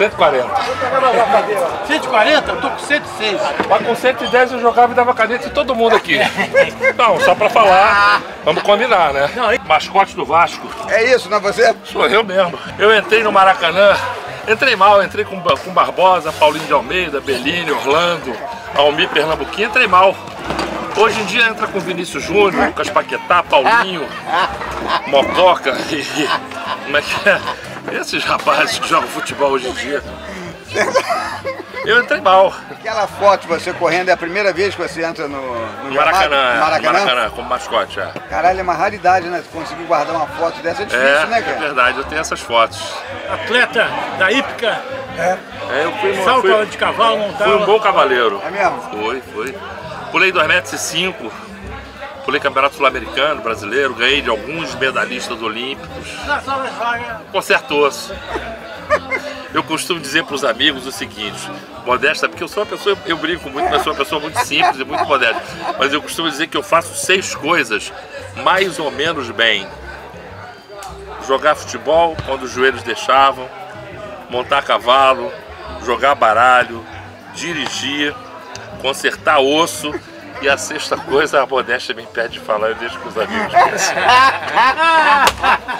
140. 140? Eu tô com 106. Mas com 110 eu jogava e dava caneta em todo mundo aqui. Não, só pra falar, vamos combinar, né? Mascote do Vasco. É isso, não é você? Sou eu mesmo. Eu entrei no Maracanã, entrei mal, entrei com Barbosa, Paulinho de Almeida, Bellini, Orlando, Almir Pernambuquinho, entrei mal. Hoje em dia entra com Vinícius Júnior, Lucas Paquetá, Paulinho, Mococa e... Como é que é? Esses rapazes que jogam futebol hoje em dia. Eu entrei mal. Aquela foto de você correndo é a primeira vez que você entra no Maracanã, Maracanã, como mascote, é. Caralho, é uma raridade, né? Conseguir guardar uma foto dessa é difícil, né, cara? É verdade, eu tenho essas fotos. Atleta da hípica. Eu fui Salto de cavalo, montado. Fui um bom cavaleiro. É mesmo? Foi. Pulei 2,05 m, pulei campeonato sul-americano, brasileiro, ganhei de alguns medalhistas olímpicos. Consertou-se. Eu costumo dizer para os amigos o seguinte, modesta, porque eu sou uma pessoa, eu brinco muito, mas sou uma pessoa muito simples e muito modesta, mas eu costumo dizer que eu faço 6 coisas mais ou menos bem. Jogar futebol quando os joelhos deixavam, montar cavalo, jogar baralho, dirigir, consertar osso, e a 6ª coisa, a modéstia me impede de falar, eu deixo com os amigos pensar.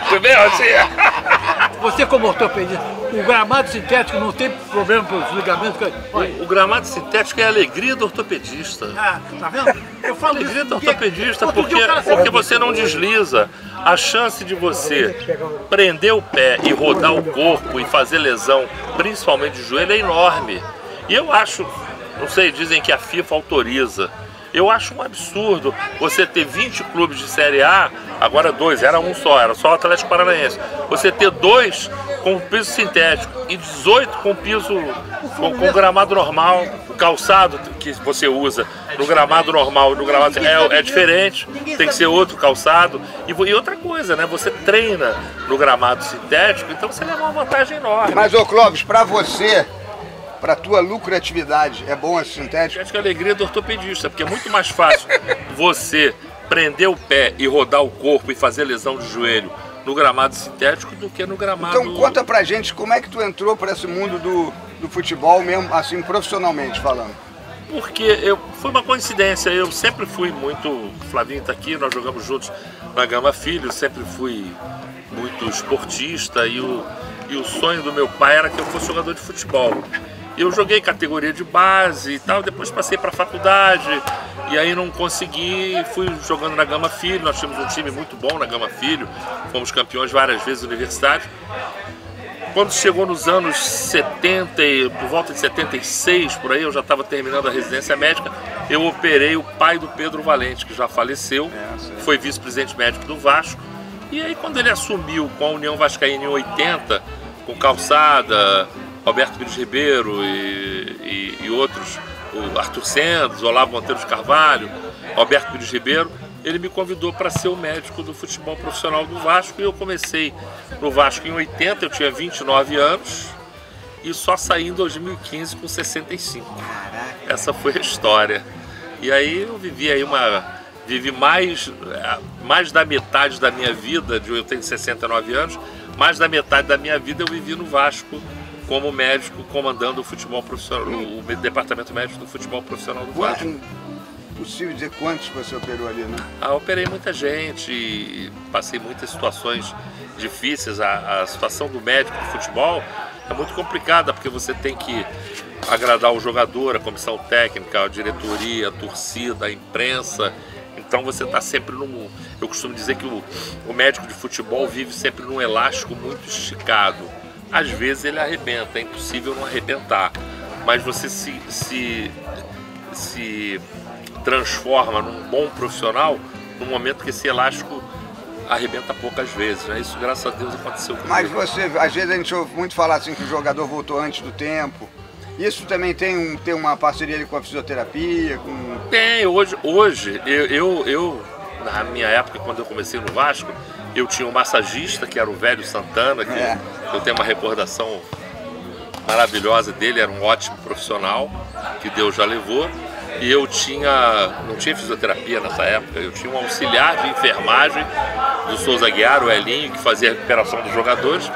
Tudo bem, Rocinha? Você como ortopedista, o gramado sintético não tem problema para os ligamentos? O gramado sintético é a alegria do ortopedista. Ah, tá vendo? Eu falo Alegria isso do ortopedista porque você não desliza. A chance de você prender o pé e rodar o corpo e fazer lesão, principalmente de joelho, é enorme. E eu acho, não sei, dizem que a FIFA autoriza. Eu acho um absurdo você ter 20 clubes de Série A, agora 2, era um só, era só o Atlético Paranaense. Você ter 2 com piso sintético e 18 com piso com gramado normal, o calçado que você usa no gramado normal e no gramado é diferente, tem que ser outro calçado. E outra coisa, né? Você treina no gramado sintético, então você leva uma vantagem enorme. Mas, ô Clóvis, pra você, pra tua lucratividade, é bom esse sintético? Acho que é a alegria do ortopedista, porque é muito mais fácil você prender o pé e rodar o corpo e fazer lesão de joelho no gramado sintético do que no gramado... Então conta pra gente como é que tu entrou pra esse mundo do futebol mesmo, assim, profissionalmente falando. Porque foi uma coincidência, eu sempre fui muito... Flavinho tá aqui, nós jogamos juntos na Gama Filho, sempre fui muito esportista e o sonho do meu pai era que eu fosse jogador de futebol. Eu joguei categoria de base e tal, depois passei para a faculdade e aí não consegui, fui jogando na Gama Filho, nós tínhamos um time muito bom na Gama Filho, fomos campeões várias vezes universitários. Quando chegou nos anos 70, por volta de 76, por aí, eu já estava terminando a residência médica, eu operei o pai do Pedro Valente, que já faleceu, foi vice-presidente médico do Vasco, e aí quando ele assumiu com a União Vascaína em 80, com Calçada, Roberto Pires Ribeiro e outros, o Arthur Sendos, Olavo Monteiro de Carvalho, Roberto Pires Ribeiro, ele me convidou para ser o médico do futebol profissional do Vasco e eu comecei no Vasco em 80, eu tinha 29 anos e só saí em 2015 com 65. Essa foi a história. E aí eu vivi aí vivi mais da metade da minha vida, eu tenho 69 anos, mais da metade da minha vida eu vivi no Vasco como médico, comandando o futebol profissional, o departamento médico do futebol profissional do Vasco. Possível dizer quantos você operou ali, né? Operei muita gente, passei muitas situações difíceis. A situação do médico do futebol é muito complicada, porque você tem que agradar o jogador, a comissão técnica, a diretoria, a torcida, a imprensa. Então você está sempre num... Eu costumo dizer que o médico de futebol vive sempre num elástico muito esticado. Às vezes ele arrebenta, é impossível não arrebentar, mas você se transforma num bom profissional no momento que esse elástico arrebenta poucas vezes, né? Isso, graças a Deus, aconteceu comigo. Mas você, às vezes a gente ouve muito falar assim que o jogador voltou antes do tempo. Isso também tem uma parceria ali com a fisioterapia? Tem, hoje eu, na minha época, quando eu comecei no Vasco, eu tinha um massagista, que era o velho Santana, que eu tenho uma recordação maravilhosa dele, era um ótimo profissional, que Deus já levou. e eu não tinha fisioterapia nessa época, eu tinha um auxiliar de enfermagem do Souza Aguiar, o Elinho, que fazia a recuperação dos jogadores,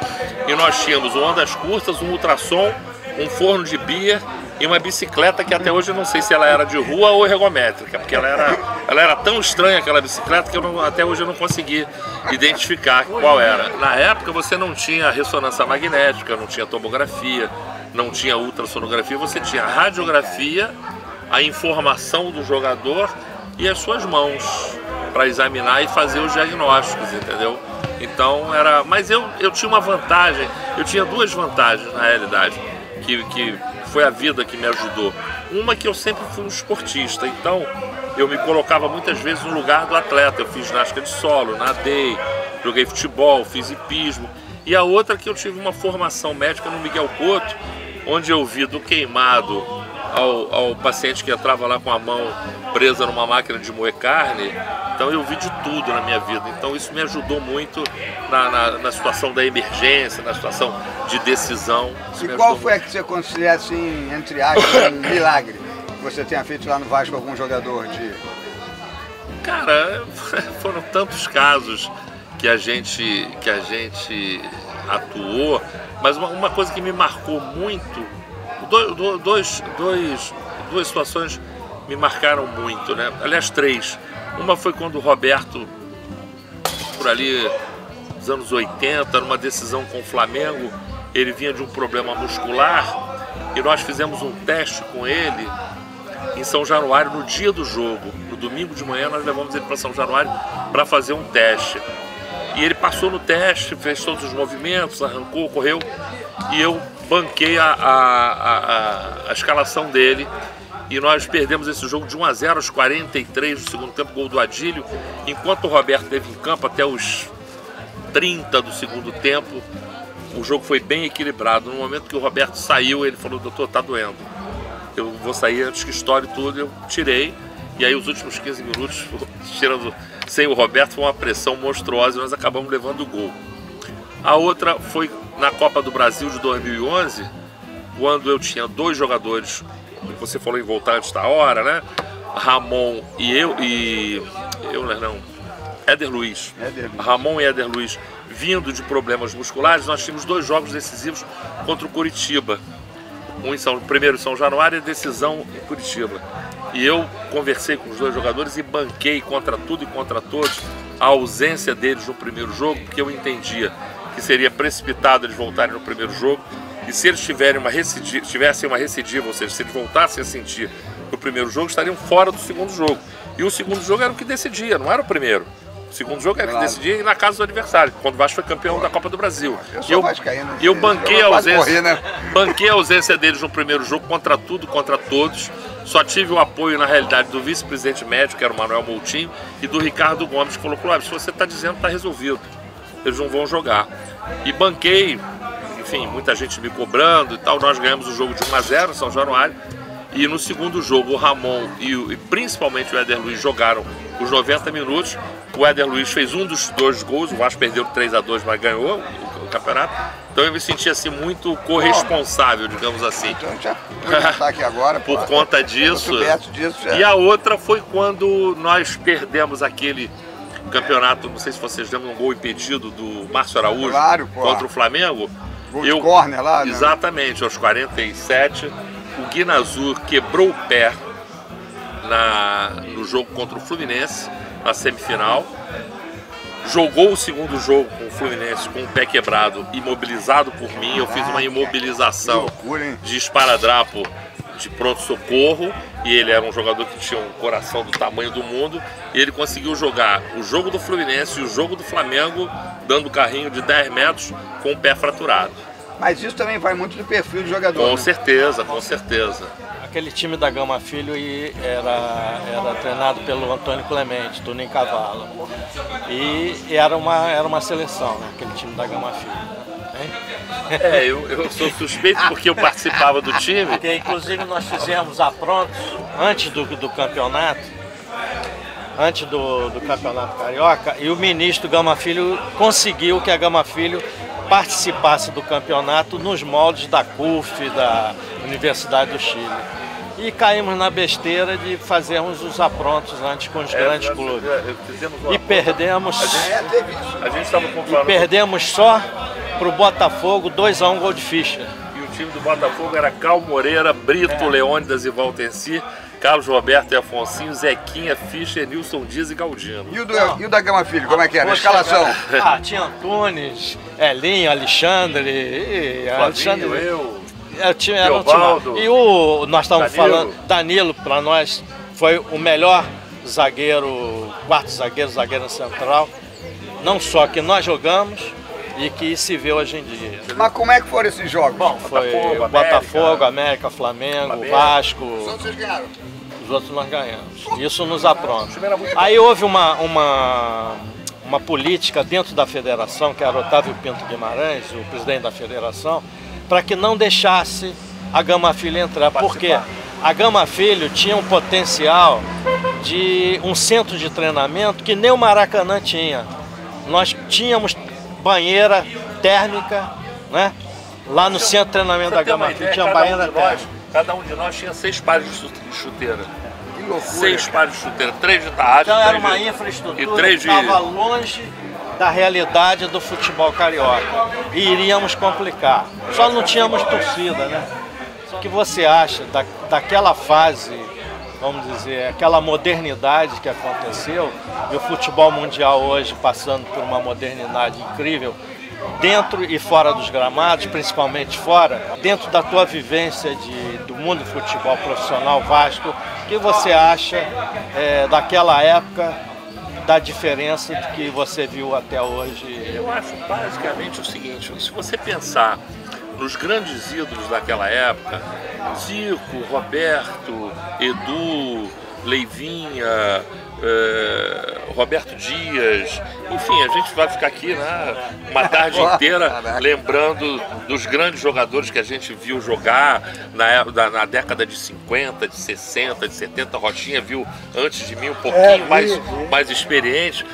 e nós tínhamos um ondas curtas, um ultrassom, um forno de bia e uma bicicleta que até hoje eu não sei se ela era de rua ou ergométrica, porque ela era tão estranha, aquela bicicleta, que até hoje eu não consegui identificar qual era. Na época você não tinha ressonância magnética, não tinha tomografia, não tinha ultrassonografia, você tinha a radiografia, a informação do jogador e as suas mãos para examinar e fazer os diagnósticos, entendeu? Então mas eu tinha uma vantagem, eu tinha duas vantagens na realidade, que foi a vida que me ajudou. Uma, que eu sempre fui um esportista, então eu me colocava muitas vezes no lugar do atleta. Eu fiz ginástica de solo, nadei, joguei futebol, fiz hipismo. E a outra, que eu tive uma formação médica no Miguel Couto, onde eu vi do queimado ao paciente que entrava lá com a mão presa numa máquina de moer carne. Então eu vi de tudo na minha vida. Então isso me ajudou muito na situação da emergência, na situação de decisão. E qual foi a que você considera, assim, entre aspas, um milagre que você tenha feito lá no Vasco algum jogador de... Cara, foram tantos casos que a gente atuou, mas uma coisa que me marcou muito, duas situações me marcaram muito, né? Aliás, três. Uma foi quando o Roberto, por ali nos anos 80, numa decisão com o Flamengo, ele vinha de um problema muscular e nós fizemos um teste com ele em São Januário no dia do jogo. No domingo de manhã nós levamos ele para São Januário para fazer um teste. E ele passou no teste, fez todos os movimentos, arrancou, correu, e eu banquei a escalação dele. E nós perdemos esse jogo de 1-0 aos 43 do segundo tempo, gol do Adílio. Enquanto o Roberto esteve em campo até os 30 do segundo tempo, o jogo foi bem equilibrado. No momento que o Roberto saiu, ele falou: doutor, tá doendo, eu vou sair antes que estoure tudo. Eu tirei, e aí os últimos 15 minutos, tirando sem o Roberto, foi uma pressão monstruosa e nós acabamos levando o gol. A outra foi na Copa do Brasil de 2011, quando eu tinha dois jogadores, você falou em voltar antes da hora, né? Ramon e Éder Luiz. Ramon e Éder Luiz, vindo de problemas musculares. Nós tínhamos dois jogos decisivos contra o Curitiba. Primeiro em São Januário e decisão em Curitiba. E eu conversei com os dois jogadores e banquei contra tudo e contra todos a ausência deles no primeiro jogo, porque eu entendia que seria precipitado eles voltarem no primeiro jogo. E se eles tivessem uma recidiva, ou seja, se eles voltassem a sentir no primeiro jogo, estariam fora do segundo jogo. E o segundo jogo era o que decidia, não era o primeiro. O segundo jogo era o que decidia, e na casa do adversário, quando o Vasco foi campeão da Copa do Brasil. Eu banquei a ausência deles no primeiro jogo, contra tudo, contra todos. Só tive o apoio, na realidade, do vice-presidente médico, que era o Manuel Moutinho, e do Ricardo Gomes, que falou: Clóvis, se você está dizendo, está resolvido. Eles não vão jogar. E banquei. Enfim, muita gente me cobrando e tal. Nós ganhamos o jogo de 1-0 em São Januário. E no segundo jogo, o Ramon e principalmente o Éder Luiz jogaram os 90 minutos. O Éder Luiz fez um dos dois gols. O Vasco perdeu 3-2, mas ganhou o campeonato. Então eu me senti assim muito corresponsável, digamos assim. Então já vou estar aqui agora por conta disso. Já. E a outra foi quando nós perdemos aquele campeonato, não sei se vocês lembram, um gol impedido do Márcio Araújo contra o Flamengo. Gol de córner lá, né? Exatamente, aos 47, o Guinazur quebrou o pé no jogo contra o Fluminense, na semifinal. Jogou o segundo jogo com o Fluminense com o pé quebrado, imobilizado por mim. Eu fiz uma imobilização de esparadrapo de pronto-socorro, e ele era um jogador que tinha um coração do tamanho do mundo, e ele conseguiu jogar o jogo do Fluminense e o jogo do Flamengo, dando carrinho de 10 metros com o pé fraturado. Mas isso também vai muito do perfil do jogador. Com certeza, com certeza. Aquele time da Gama Filho era treinado pelo Antônio Clemente, Toninho Cavalo. E era uma seleção, né? Aquele time da Gama Filho. Eu sou suspeito porque eu participava do time. Porque, inclusive, nós fizemos aprontos antes do campeonato, antes do campeonato carioca, e o ministro Gama Filho conseguiu que a Gama Filho participasse do campeonato nos moldes da CUF, da Universidade do Chile. e caímos na besteira de fazermos os aprontos antes com os grandes clubes. E perdemos. A gente estava comprando. Perdemos só pro Botafogo 2-1 gol de Fischer. E o time do Botafogo era Cal Moreira, Brito, Leônidas e Valtenci, Carlos Roberto e Afonsinho, Zequinha, Fischer, Nilson Dias e Galdino. E o da Gama Filho, como é que era? A escalação? Tinha Antunes, Elinho, Alexandre, Flavinho, eu. Teobaldo, e nós estávamos falando, Danilo, para nós, foi o melhor zagueiro, quarto zagueiro central, não só que nós jogamos e que se vê hoje em dia. Mas como é que foram esses jogos? Bom, foi Botafogo, América, Flamengo, Vasco. Vocês ganharam? Os outros nós ganhamos. Isso nos apronta. Aí houve uma política dentro da federação, que era Otávio Pinto Guimarães, o presidente da federação, para que não deixasse a Gama Filho entrar. Por quê? A Gama Filho tinha um potencial de um centro de treinamento que nem o Maracanã tinha. Nós tínhamos banheira térmica, né? Lá no centro de treinamento da Gama Filho tinha banheira térmica. Cada um de nós tinha 6 pares de chuteira. Que loucura. 6 pares de chuteira, 3 de tarde. Então era uma infraestrutura que estava longe da realidade do futebol carioca. E iríamos complicar. Só não tínhamos torcida, né? O que você acha daquela fase, vamos dizer, aquela modernidade que aconteceu, e o futebol mundial hoje passando por uma modernidade incrível, dentro e fora dos gramados, principalmente fora, dentro da tua vivência do mundo do futebol profissional Vasco, o que você acha daquela época, da diferença do que você viu até hoje? Eu acho basicamente o seguinte, se você pensar nos grandes ídolos daquela época, Zico, Roberto, Edu, Leivinha, Roberto Dias, enfim, a gente vai ficar aqui, né, uma tarde inteira lembrando dos grandes jogadores que a gente viu jogar na década de 50, de 60, de 70. Rochinha viu antes de mim, um pouquinho mais experiente.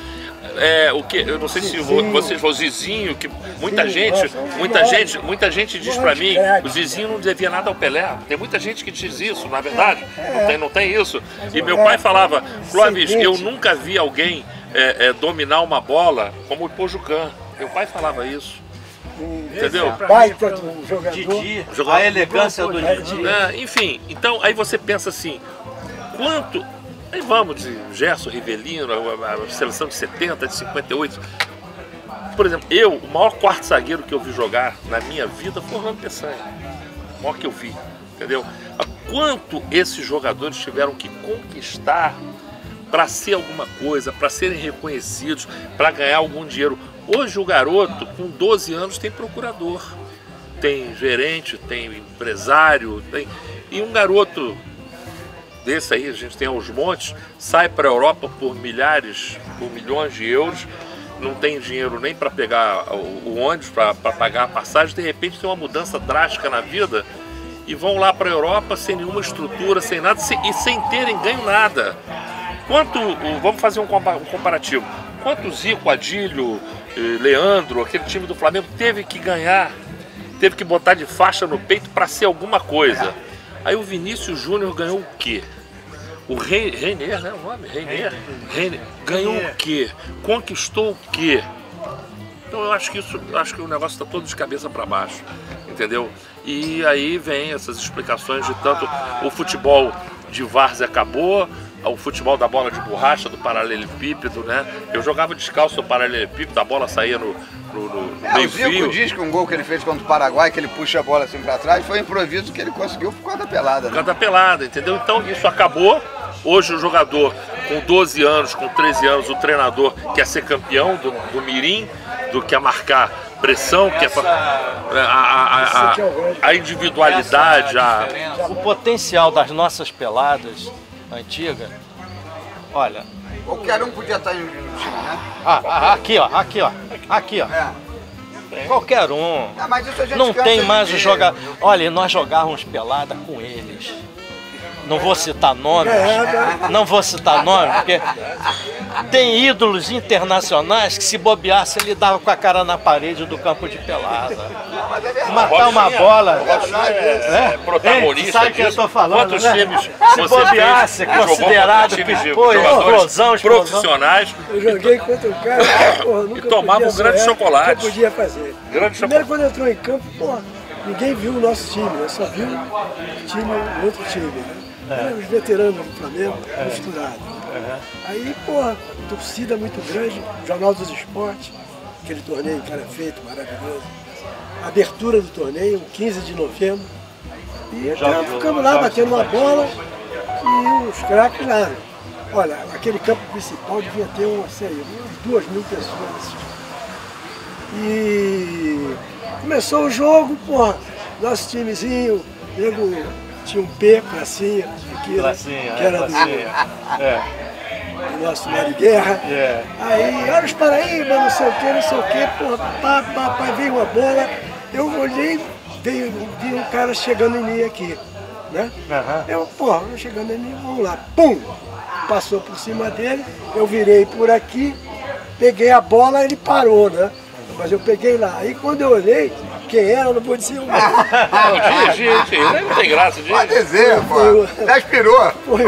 O que eu não sei se vocês, o Zizinho, que muita gente diz pra mim, o Zizinho não devia nada ao Pelé. Tem muita gente que diz isso, na verdade, não tem isso. E meu pai falava, Clóvis, eu nunca vi alguém dominar uma bola como o Pojucan. Meu pai falava isso. Entendeu? Baita do jogador. Didi, a elegância do Didi. Enfim, então aí você pensa assim, quanto... Aí vamos de Gerson, Rivelino, a seleção de 70, de 58. Por exemplo, o maior quarto zagueiro que eu vi jogar na minha vida foi o Orlando Peçanha. O maior que eu vi, entendeu? Quanto esses jogadores tiveram que conquistar para ser alguma coisa, para serem reconhecidos, para ganhar algum dinheiro. Hoje o garoto, com 12 anos, tem procurador, tem gerente, tem empresário, e um garoto desse aí, a gente tem aos montes, sai para a Europa por milhões de euros, não tem dinheiro nem para pegar o ônibus, para pagar a passagem, de repente tem uma mudança drástica na vida e vão lá para a Europa sem nenhuma estrutura, sem nada, e sem terem ganho nada. Vamos fazer um comparativo, quanto Zico, Adílio, Leandro, aquele time do Flamengo teve que ganhar, teve que botar de faixa no peito para ser alguma coisa. Aí o Vinícius Júnior ganhou o quê? O Reiner, né? O nome? Reiner ganhou o quê? Conquistou o quê? Então eu acho que o negócio está todo de cabeça para baixo, entendeu? E aí vem essas explicações de tanto o futebol de várzea acabou, o futebol da bola de borracha, do paralelepípedo, né? Eu jogava descalço no paralelepípedo, a bola saía no meio fio. O Zico diz que um gol que ele fez contra o Paraguai, que ele puxa a bola assim pra trás, foi um improviso que ele conseguiu por causa da pelada, né? Por causa da pelada, entendeu? Então isso acabou. Hoje o jogador com 12 anos, com 13 anos, o treinador quer ser campeão do mirim, quer marcar pressão, quer a individualidade, o potencial das nossas peladas antigas. Olha, qualquer um podia estar em um time, né? Aqui, ó. Qualquer um. Mas isso a gente não tem mais o jogar. Olha, nós jogávamos pelada com eles. não vou citar nomes, porque tem ídolos internacionais que se bobeasse ele dava com a cara na parede do campo de pelada. Matar uma bola. É protagonista. Sabe o que eu estou falando? Quantos né? times Se bobeasse, considerado jogadores profissionais. Eu joguei contra o cara, porra, nunca E tomava um grande chocolate. Eu podia fazer. Grande Primeiro, quando entrou em campo, porra, ninguém viu o nosso time, eu só vi o outro time. Né? Os veteranos do Flamengo misturados. Aí, porra, torcida muito grande, Jornal dos Esportes, aquele torneio que era feito, maravilhoso. Abertura do torneio, 15 de novembro. E ficamos lá batendo uma bola e os craques lá. Olha, aquele campo principal devia ter umas 2.000 pessoas. E começou o jogo, porra, nosso timezinho, nego tinha um P, Pracinha, aqui, que era do nosso Mário Guerra. Aí, olha os Paraíba, não sei o que, porra, pá, veio uma bola, eu olhei, vi um cara chegando em mim aqui, né? Eu, porra, chegando em mim, vamos lá, pum! Passou por cima dele, eu virei por aqui, peguei a bola, ele parou, né? Mas eu peguei lá. Aí quando eu olhei, quem era, não pôde ser o meu. Não tem graça, Gigi. Pode dizer, pô. Já expirou. Foi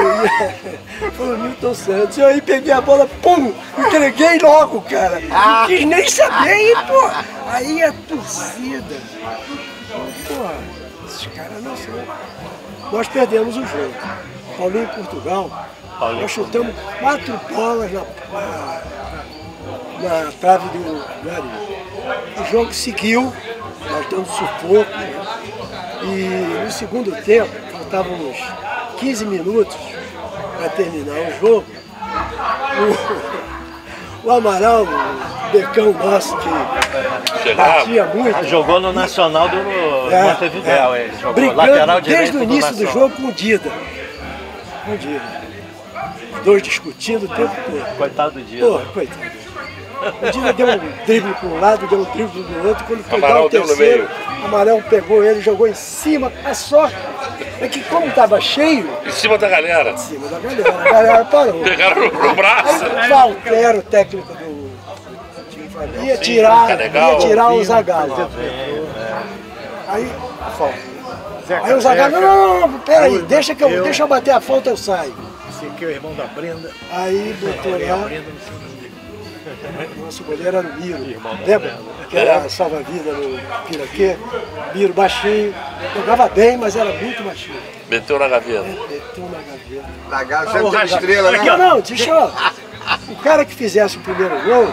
o Milton Santos. Eu aí peguei a bola, pum! Entreguei logo, cara. Não quis nem saber, aí, pô. Aí a torcida. Pô, esses caras não são. Nós perdemos o jogo. Paulinho em Portugal. Nós chutamos 4 bolas na trave do Gari. O jogo seguiu, nós dando sufoco. E no segundo tempo, faltavam uns 15 minutos para terminar o jogo. O Amaral, o becão nosso que batia muito. Jogou no Nacional do Montevidéu, ele jogou brigando lateral direito desde o início do jogo com o Dida. Os dois discutindo o tempo todo. Coitado do Dida. Pô, coitado. O Dida deu um drible para um lado, deu um drible para o outro. Quando foi dar o terceiro, o Amarelo pegou ele, jogou em cima. A sorte é que como estava cheio... Em cima da galera. Em cima da galera. A galera parou. Pegaram no braço. Aí o Valtero, o técnico do time, ia tirar o Zagallo. Aí, a falta. Aí o Zagallo, não, peraí, deixa eu bater a falta, eu saio. Esse aqui é o irmão da Brenda. Aí botou lá. Nosso goleiro era o Miro, lembra? Que era salva-vida no Piraquê. Miro baixinho, jogava bem, mas era muito baixinho. Meteu na gaveta. Meteu na gaveta. Zagallo sempre tem estrela, né? Não, deixa eu... O cara que fizesse o primeiro gol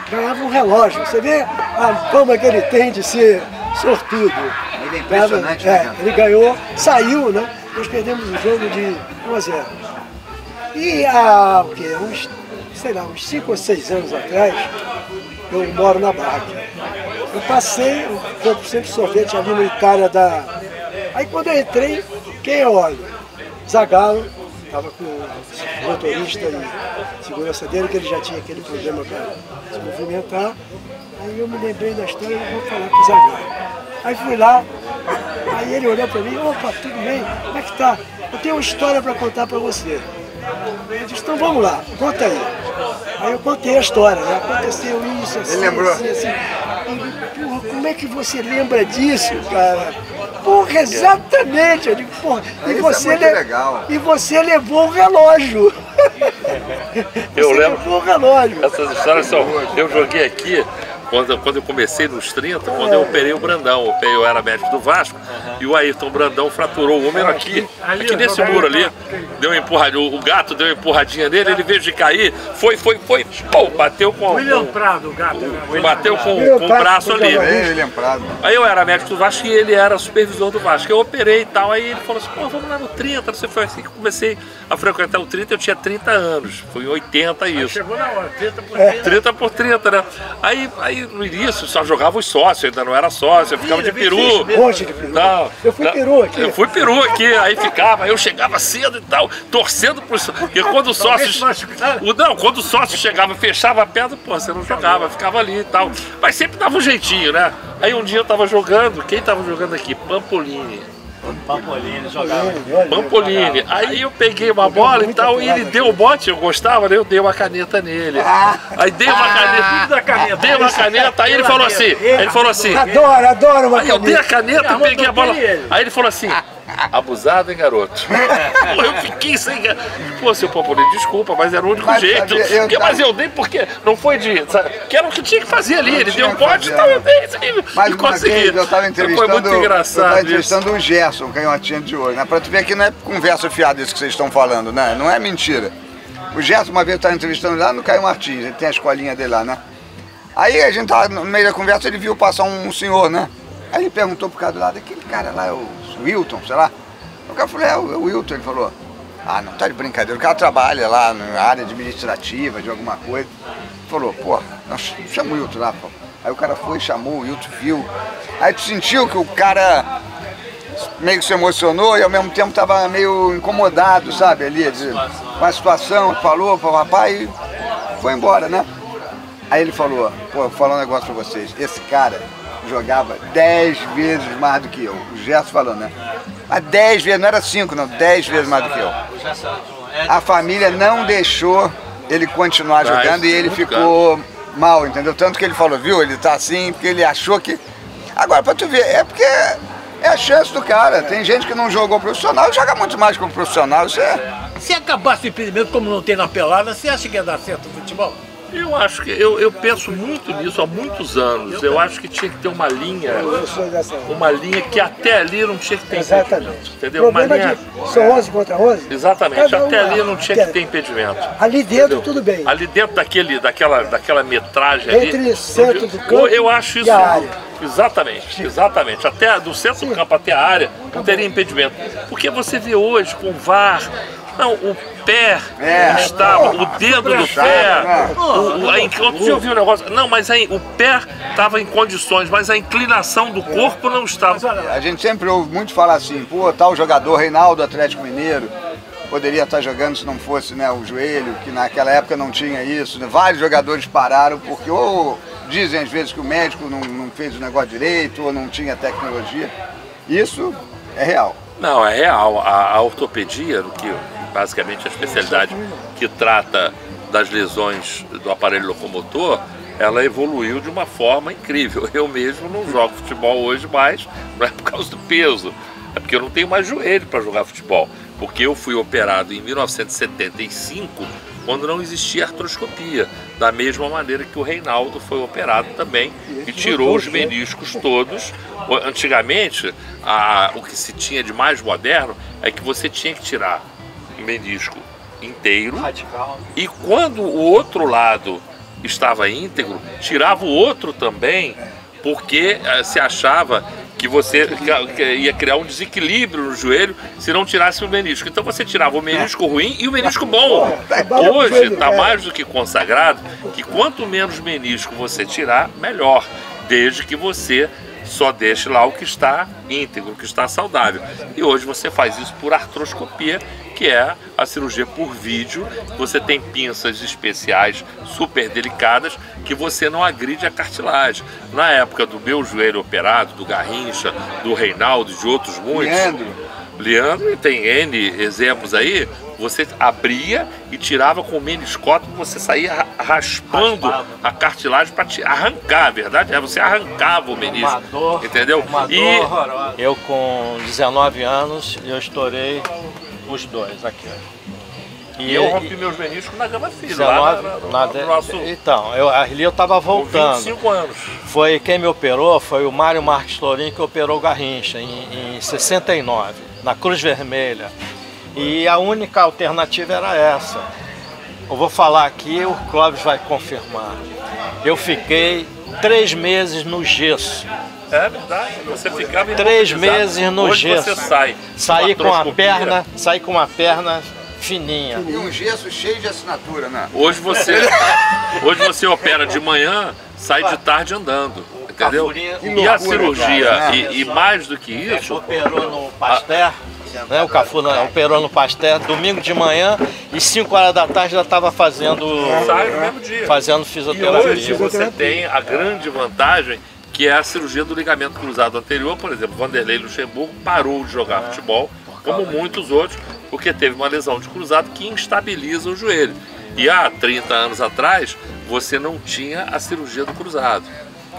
ganhava um relógio. Você vê a fama que ele tem de ser sortudo. Ele é impressionante, né? Ele ganhou, saiu, né? Nós perdemos o jogo de 1-0. E há uns 5 ou 6 anos atrás, eu moro na Barra. Eu passei, eu compro sempre sorvete ali no Itália da... Aí quando eu entrei, quem eu olho? Zagallo, estava com o motorista e segurança dele, que ele já tinha aquele problema para se movimentar. Aí eu me lembrei da história e vou falar com o Zagallo. Aí fui lá, aí ele olhou para mim, opa, tudo bem, como é que tá? Eu tenho uma história para contar para você. Eu disse, então vamos lá, conta aí. Aí eu contei a história, né? Aconteceu isso, assim, ele lembrou? assim. Ele, porra, como é que você lembra disso, cara? Porra, exatamente. Eu digo, porra, e você levou o relógio. Eu lembro. Levou o relógio. Essas histórias são... Eu joguei aqui, quando eu comecei nos 30, quando eu operei o Brandão. Eu era médico do Vasco e o Ayrton Brandão fraturou o húmero aqui nesse muro ali. Deu uma empurradinha, o gato deu uma empurradinha nele, ele veio de cair, foi, pô, bateu com... William Prado, o gato. Bateu com o braço ali. William Prado. Aí eu era médico do Vasco e ele era supervisor do Vasco. Eu operei e tal, aí ele falou assim, pô, vamos lá no 30, não sei, foi assim que eu comecei a frequentar o 30, eu tinha 30 anos, foi em 80 isso. Chegou na hora, 30 por 30. 30 por 30, né? Aí no início só jogava os sócios, ainda não era sócio, eu ficava de peru. Monte de peru. Eu fui peru aqui. Eu fui peru aqui, aí ficava, eu chegava cedo e tal, torcendo pro sócio. Porque quando o sócio. Quando o sócio chegava e fechava a pedra, pô, você não jogava, ficava ali e tal. Mas sempre dava um jeitinho, né? Aí um dia eu tava jogando, quem tava jogando aqui? Pampolini. Pampolini jogava. Pampolini. Aí eu peguei uma bola e tal, e ele deu o bote, eu gostava, né? Eu dei uma caneta nele. Aí dei uma caneta, dei uma caneta, aí ele falou assim, Adoro uma aí eu dei a caneta e peguei a bola. Aí ele falou assim, abusado, hein, garoto? Pô, eu fiquei sem... Pô, seu Pampolini, desculpa, mas era o único jeito. Mas eu dei porque não foi de... Sabe, que era o que tinha que fazer ali. Ele deu um bote, então eu dei isso aí. Mais uma vez, eu estava entrevistando, foi muito engraçado o Gerson, canhotinha de ouro, né? Pra tu ver que não é conversa fiada isso que vocês estão falando, né? Não é mentira. O Gerson, uma vez, eu estava entrevistando lá no Caio Martins, ele tem a escolinha dele lá, né? Aí a gente tava no meio da conversa, ele viu passar um senhor, né? Aí ele perguntou pro cara do lado, aquele cara lá é o Wilton, sei lá. O cara falou, é o Wilton, ele falou. Ah, não tá de brincadeira, o cara trabalha lá na área administrativa de alguma coisa. Ele falou, pô, chama o Wilton lá, pô. Aí o cara foi, chamou, o Wilton viu. Aí tu sentiu que o cara meio que se emocionou e ao mesmo tempo tava meio incomodado, sabe, ali, com a situação, falou pro rapaz e foi embora, né? Aí ele falou, pô, vou falar um negócio pra vocês, esse cara jogava 10 vezes mais do que eu, o Gerson falando, né? Mas 10 vezes, não era 5 não, 10 vezes mais do que eu. A família não deixou ele continuar jogando e ele ficou mal, entendeu? Tanto que ele falou, viu, ele tá assim, porque ele achou que... Agora, pra tu ver, é porque é a chance do cara. Tem gente que não jogou profissional e joga muito mais como profissional, isso é... Se acabasse o impedimento, como não tem na pelada, você acha que ia dar certo o futebol? Eu acho que, eu penso muito nisso há muitos anos. Eu acho que tinha que ter uma linha que até ali não tinha que ter impedimento. Entendeu? Uma linha... São 11 contra 11? Exatamente, até ali não tinha que ter impedimento. Ali dentro tudo bem. Ali dentro daquela metragem ali. Entre o centro do campo eu acho isso, e a área. Exatamente. Até do centro do campo até a área não teria impedimento. Porque você vê hoje com o VAR, não, o pé estava, o dedo do pé, outro dia eu vi um negócio, não, mas aí o pé estava em condições, mas a inclinação do corpo não estava. A gente sempre ouve muito falar assim, pô, tal jogador, Reinaldo, Atlético Mineiro, poderia estar jogando se não fosse, né, o joelho, que naquela época não tinha isso, né? Vários jogadores pararam porque ou dizem às vezes que o médico não fez o negócio direito, ou não tinha tecnologia. Isso é real. Não, é real. A ortopedia, que basicamente a especialidade que trata das lesões do aparelho locomotor, ela evoluiu de uma forma incrível. Eu mesmo não jogo futebol hoje mais, não é por causa do peso, é porque eu não tenho mais joelho para jogar futebol. Porque eu fui operado em 1975, quando não existia artroscopia, da mesma maneira que o Reinaldo foi operado também e tirou os meniscos todos. Antigamente, o que se tinha de mais moderno é que você tinha que tirar o menisco inteiro e quando o outro lado estava íntegro, tirava o outro também, porque se achava que você ia criar um desequilíbrio no joelho se não tirasse o menisco. Então você tirava o menisco ruim e o menisco bom. Hoje está mais do que consagrado que quanto menos menisco você tirar, melhor, desde que você só deixe lá o que está íntegro, o que está saudável. E hoje você faz isso por artroscopia, que é a cirurgia por vídeo. Você tem pinças especiais, super delicadas, que você não agride a cartilagem. Na época do meu joelho operado, do Garrincha, do Reinaldo e de outros muitos... Leandro, e tem N exemplos aí, você abria e tirava com o meniscópio, você saía raspando a cartilagem para arrancar, a verdade é, você arrancava o menisco, entendeu? E eu com 19 anos, eu estourei os dois aqui. E eu rompi meus meniscos na Gama Filho, Então, ali eu estava voltando. Com 25 anos. Foi quem me operou, foi o Mário Marques Tourinho que operou o Garrincha em 69, na Cruz Vermelha. E a única alternativa era essa. Eu vou falar aqui, o Clóvis vai confirmar. Eu fiquei 3 meses no gesso. É verdade, você ficava 3 meses no gesso. Você saí com a perna fininha. E um gesso cheio de assinatura, né? Hoje você opera de manhã, sai de tarde andando, entendeu? E a cirurgia, cara, e mais do que isso... Operou no Pasteur, né? O Cafu operou no Pasteur domingo de manhã e 5 horas da tarde já estava fazendo... Sai no mesmo dia. Fazendo fisioterapia. E hoje você tem a grande vantagem que é a cirurgia do ligamento cruzado anterior. Por exemplo, Vanderlei Luxemburgo parou de jogar futebol, como muitos outros, porque teve uma lesão de cruzado que instabiliza o joelho. E há 30 anos atrás, você não tinha a cirurgia do cruzado,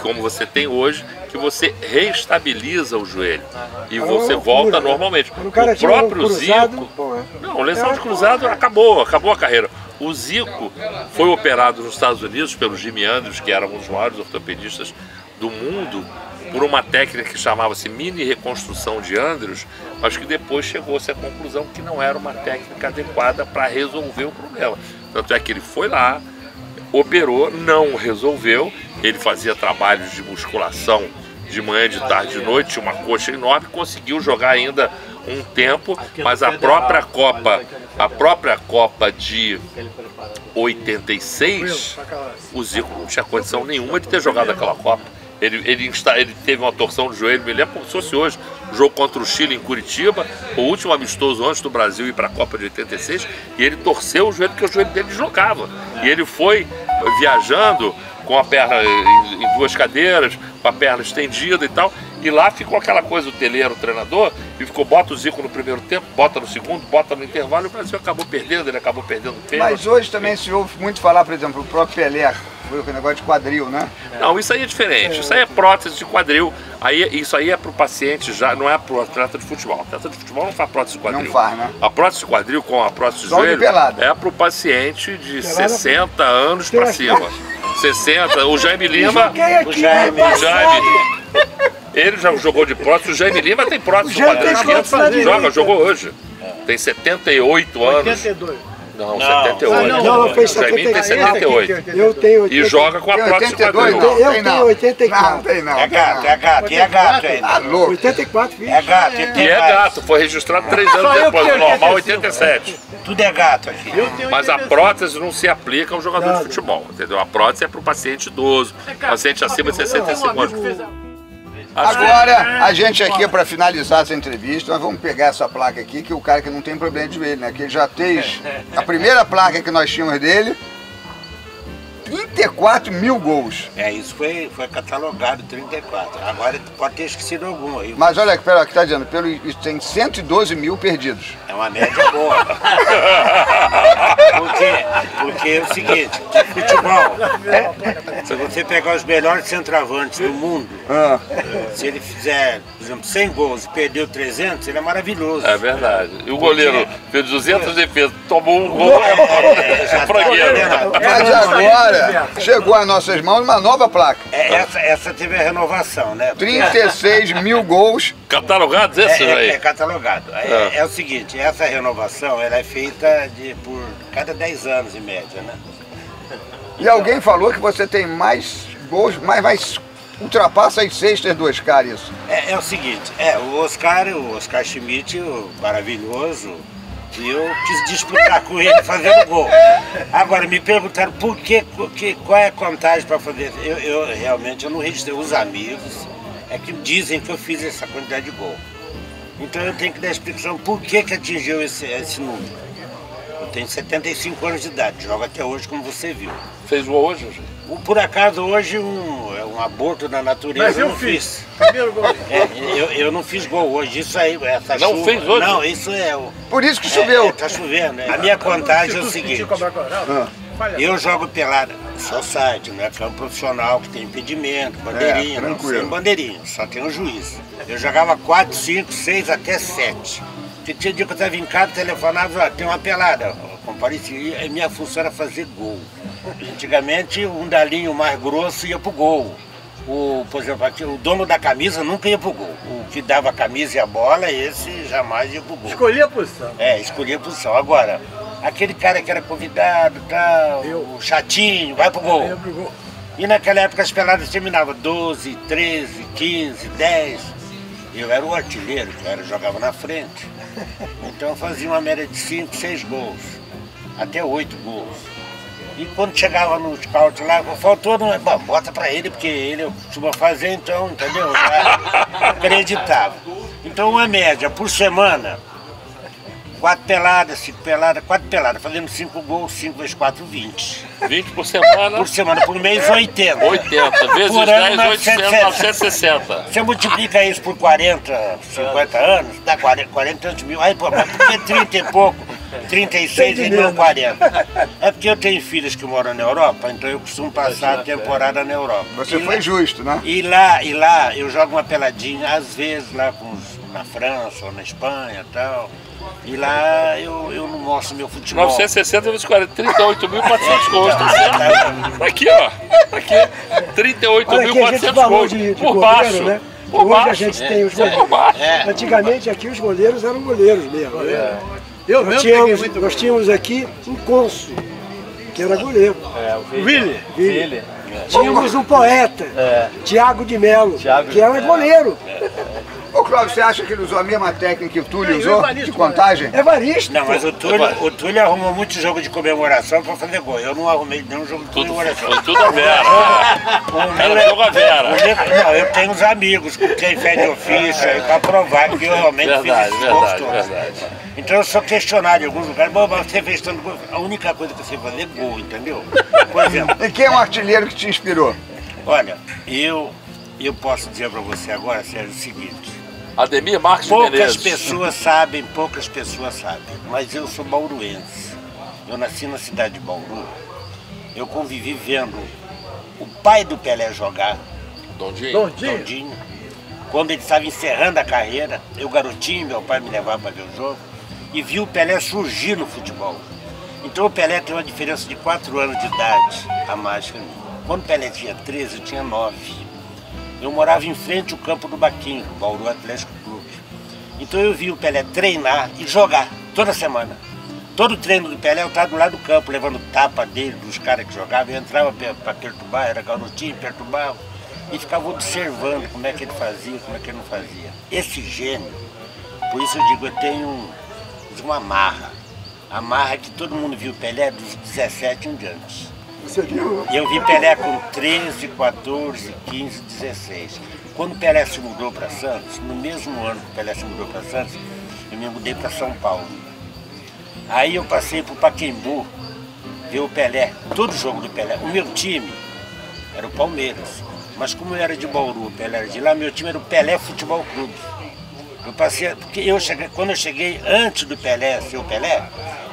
como você tem hoje, que você reestabiliza o joelho e você volta normalmente. O próprio Zico... Não, lesão de cruzado acabou a carreira. O Zico foi operado nos Estados Unidos pelo Jimmy Andrews, que era um dos maiores ortopedistas do mundo, por uma técnica que chamava-se mini reconstrução de Andrews, mas que depois chegou-se à conclusão que não era uma técnica adequada para resolver o problema. Tanto é que ele foi lá, operou, não resolveu, ele fazia trabalhos de musculação de manhã, de tarde, de noite, tinha uma coxa enorme, conseguiu jogar ainda um tempo, mas a própria Copa de 86, o Zico não tinha condição nenhuma de ter jogado aquela Copa. Ele teve uma torção de joelho, me lembro como se fosse hoje, jogo contra o Chile em Curitiba, o último amistoso antes do Brasil ir para a Copa de 86, e ele torceu o joelho porque o joelho dele deslocava. E ele foi viajando com a perna em duas cadeiras, com a perna estendida e tal, e lá ficou aquela coisa, o Telê, o treinador, e ficou, bota o Zico no primeiro tempo, bota no segundo, bota no intervalo, e o Brasil acabou perdendo, ele acabou perdendo o pênalti. Mas hoje também se ouve muito falar, por exemplo, o próprio Pelé, foi o negócio de quadril, né? Não, isso aí é diferente, isso aí é prótese de quadril, isso aí é para o paciente, já não é para o atleta de futebol. O atleta de futebol não faz prótese de quadril. Não faz, né? A prótese de quadril com a prótese de Só joelho de pelada. é para o paciente de 60 anos para cima. 60, o Jaime Lima, ele já jogou de prótese, o Jaime Lima tem prótese no quadril, jogou hoje, tem 78 anos. 82. Não, 78. Não, fez o Jaime tem 78. Eu tenho 82. E joga com a prótese de quadril. Eu tenho 84. Não, tem não. É gato ainda. Tá louco. 84, filho. É gato. E é gato, foi registrado 3 anos depois, o normal 87. Tudo é gato aqui. Mas a prótese não se aplica ao jogador de futebol, entendeu? A prótese é para o paciente idoso, paciente acima de 65 anos. Agora, a gente aqui, para finalizar essa entrevista, nós vamos pegar essa placa aqui, que o cara que não tem problema de joelho, né? Que ele já fez a primeira placa que nós tínhamos dele, 34 mil gols. É, isso foi catalogado 34. Agora pode ter esquecido algum aí. Mas olha, pera, que está dizendo, tem 112 mil perdidos. É uma média boa. Porque é o seguinte, futebol, se você pegar os melhores centroavantes do mundo, se ele fizer, por exemplo, 100 gols e perdeu 300, ele é maravilhoso. É verdade. E o goleiro fez 200 defesas, tomou um gol, é frangueiro. Mas agora chegou às nossas mãos uma nova placa. Essa teve a renovação, né? 36 mil gols. Catalogados esse aí? É catalogado. É o seguinte, essa renovação ela é feita por cada 10 anos em média, né? E alguém falou que você tem mais gols, mais ultrapassa as cestas do Oscar, isso. É o seguinte, o Oscar Schmidt, o maravilhoso, e eu quis disputar com ele fazendo gol. Agora, me perguntaram qual é a contagem para fazer. Eu realmente não registrei. Os amigos é que dizem que eu fiz essa quantidade de gol. Então eu tenho que dar a explicação por que atingiu esse número. Eu tenho 75 anos de idade, jogo até hoje, como você viu. Fez gol hoje, gente? Por acaso, hoje é um aborto da natureza. Mas eu não fiz. Primeiro gol. Eu não fiz gol hoje. Isso aí, essa não chuva. Fez hoje? Não, isso é. Por isso que choveu. Tá chovendo. A minha contagem é o seguinte. Eu jogo pelada, só site, não é campo profissional que tem impedimento, bandeirinha, não sem bandeirinha, só tem o juiz. Eu jogava 4, 5, 6 até 7. Tinha dia que eu estava em casa, telefonava, tem uma pelada. Comparecia, e minha função era fazer gol. Antigamente, um dalinho mais grosso ia pro gol. Por exemplo, aqui, o dono da camisa nunca ia pro gol. O que dava a camisa e a bola, esse jamais ia pro gol. Escolhia a posição. Escolhia a posição. Agora, aquele cara que era convidado, tal, o chatinho, vai pro gol. E naquela época as peladas terminavam 12, 13, 15, 10. Eu era o artilheiro, jogava na frente. Então eu fazia uma média de 5, 6 gols, até 8 gols. E quando chegava no scout lá, faltou, bom, bota pra ele, porque ele costuma fazer, então, entendeu? Eu acreditava. Então uma média por semana, 4 peladas, 5 peladas, 4 peladas, fazendo 5 gols, 5 vezes 4, 20. 20 por semana? Por semana, por mês 80. 80, vezes por 10, 800, 960. Você multiplica isso por 40, 50 anos, dá 40 mil. Aí, pô, mas por que 30 e pouco? 36 e não 40. É porque eu tenho filhos que moram na Europa, então eu costumo passar a temporada na Europa. Você foi justo, né? E lá eu jogo uma peladinha, às vezes lá na França ou na Espanha e tal. E lá eu não mostro meu futebol. 960 vezes 40, 38.400 gols, tá certo? Aqui, ó. Aqui, 38.400 gols. Por baixo, né? Por Hoje baixo. a gente tem os goleiros. Antigamente aqui os goleiros eram goleiros mesmo. Né? Nós tínhamos aqui um cônsul, que era goleiro. O Willi. Tínhamos um poeta, Tiago de Melo, que era goleiro. Ô Cláudio, você acha que ele usou a mesma técnica que o Túlio usou, de contagem? Evaristo. Não, mas o Túlio arrumou muito jogo de comemoração para fazer gol. Eu não arrumei nenhum jogo de comemoração. Foi tudo a Vera. Era jogo a Vera. Não, eu tenho uns amigos com quem fede ofício aí para provar que eu realmente fiz esses gols todos. Então eu sou questionado em alguns lugares. Bom, mas você fez tanto gol. A única coisa que eu sei fazer é gol, entendeu? Por exemplo. E quem é um artilheiro que te inspirou? Olha, eu posso dizer para você agora, Sérgio, o seguinte. Ademir Marques de Menezes. Poucas pessoas sabem, mas eu sou bauruense. Eu nasci na cidade de Bauru. Eu convivi vendo o pai do Pelé jogar, Dondinho. Quando ele estava encerrando a carreira, eu garotinho, meu pai me levava para ver o jogo, e vi o Pelé surgir no futebol. Então o Pelé tem uma diferença de 4 anos de idade a mais que mim. Quando o Pelé tinha 13, eu tinha 9. Eu morava em frente ao campo do Baquinho, Bauru Atlético Clube. Então eu vi o Pelé treinar e jogar toda semana. Todo treino do Pelé eu estava do lado do campo, levando tapa dele, dos caras que jogavam. Eu entrava para perturbar, era garotinho, perturbava. E ficava observando como é que ele fazia, como é que ele não fazia. Esse gênio, por isso eu digo, eu tenho uma marra. A marra que todo mundo viu o Pelé dos 17 em diante. Eu vi Pelé com 13, 14, 15, 16. Quando o Pelé se mudou para Santos, no mesmo ano que o Pelé se mudou para Santos, eu me mudei para São Paulo. Aí eu passei para o Pacaembu, ver o Pelé, todo jogo do Pelé. O meu time era o Palmeiras, mas como eu era de Bauru, o Pelé era de lá, meu time era o Pelé Futebol Clube. Eu passei, porque quando eu cheguei antes do Pelé ser o Pelé,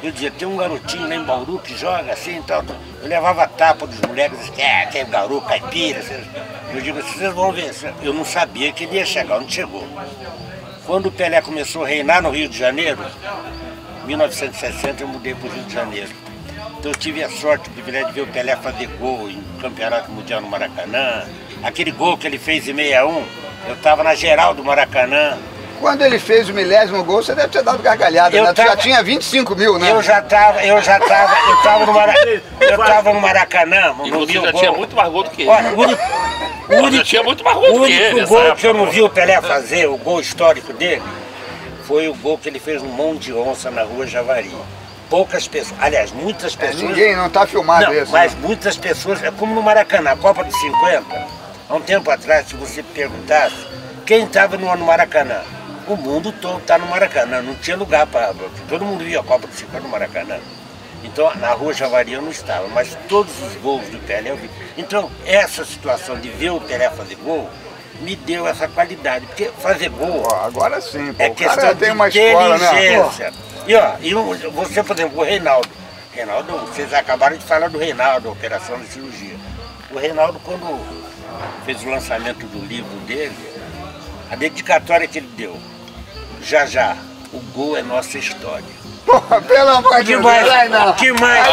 eu dizia, tem um garotinho lá em Bauru que joga assim e tal. Eu levava a tapa dos moleques, dizia, tem garoto, caipira. Eu digo, vocês vão ver. Eu não sabia que ele ia chegar, não chegou. Quando o Pelé começou a reinar no Rio de Janeiro, em 1960 eu mudei para o Rio de Janeiro. Então eu tive a sorte, o privilégio de ver o Pelé fazer gol em Campeonato Mundial no Maracanã. Aquele gol que ele fez em 61, eu estava na geral do Maracanã. Quando ele fez o 1000º gol, você deve ter dado gargalhada, né? Já tinha 25 mil, né? Eu tava no Maracanã, no Rio. Você já tinha muito mais gol do que ele. O único gol que eu não vi o Pelé fazer, o gol histórico dele, foi o gol que ele fez no Monte de Onça, na Rua Javari. Poucas pessoas, aliás, muitas pessoas... ninguém, não está filmado isso. Mas muitas pessoas, é como no Maracanã, a Copa de 50, há um tempo atrás, se você perguntasse quem estava no Maracanã, o mundo todo está no Maracanã, não tinha lugar para... Todo mundo via a Copa de 50 no Maracanã. Então, na Rua Javari eu não estava, mas todos os gols do Pelé eu vi. Então, essa situação de ver o Pelé fazer gol, me deu essa qualidade, porque fazer gol... agora sim, pô, é questão de inteligência. E você, por exemplo, o Reinaldo, vocês acabaram de falar do Reinaldo, a operação de cirurgia. O Reinaldo, quando fez o lançamento do livro dele, a dedicatória que ele deu, já, o gol é nossa história. Porra, pelo amor de Deus, que mais?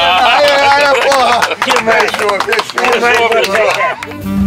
Porra! Que mais? Fechou. Que mais você quer?